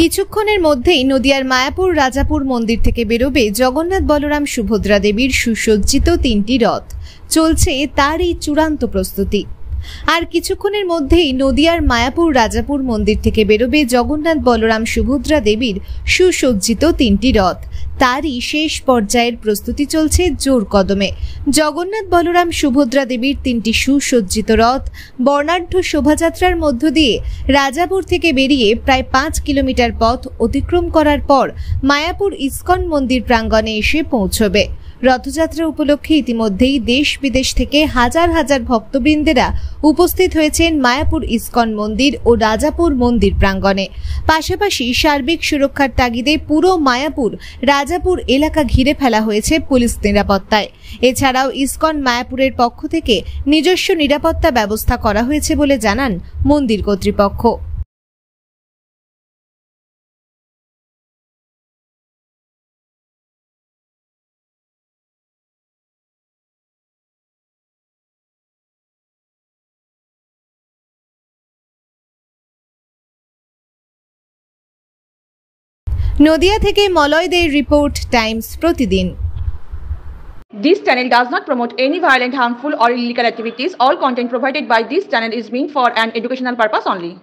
কিছুক্ষণের মধ্যেই নদিয়ার মায়াপুর রাজাপুর মন্দির থেকে বেরোবে জগন্নাথ বলরাম সুভদ্রা দেবীর সুসজ্জিত 3টি রথ। চলছে তারই চূড়ান্ত প্রস্তুতি। আর কিছুক্ষণের মধ্যেই নদিয়ার মায়াপুর রাজাপুর মন্দির থেকে বেরোবে জগন্নাথ বলরাম সুভদ্রা দেবীর সুসজ্জিত 3টি রথ। তারই শেষ পর্যায়ের প্রস্তুতি চলছে জোর কদমে। জগন্নাথ বলরাম সুভদ্রা দেবীর 3টি সুসজ্জিত রথ বর্ণাঢ্য শোভাযাত্রার মধ্য দিয়ে রাজাপুর থেকে বেরিয়ে প্রায় 5 কিলোমিটার পথ অতিক্রম করার পর মায়াপুর ইস্কন মন্দির প্রাঙ্গণে এসে পৌঁছবে। রথযাত্রা উপলক্ষে ইতিমধ্যেই দেশ বিদেশ থেকে হাজার হাজার ভক্তবৃন্দেরা উপস্থিত হয়েছেন মায়াপুর ইস্কন মন্দির ও রাজাপুর মন্দির প্রাঙ্গণে। পাশাপাশি সার্বিক সুরক্ষার তাগিদে পুরো মায়াপুর রাজাপুর এলাকা ঘিরে ফেলা হয়েছে পুলিশ নিরাপত্তায়। এছাড়াও ইস্কন মায়াপুরের পক্ষ থেকে নিজস্ব নিরাপত্তা ব্যবস্থা করা হয়েছে বলে জানান মন্দির কর্তৃপক্ষ। নদিয়া থেকে মলয় দের রিপোর্ট, টাইমস প্রতিদিন। This channel does not promote any violent, harmful or illegal activities. All content provided by this channel is meant for an educational purpose only.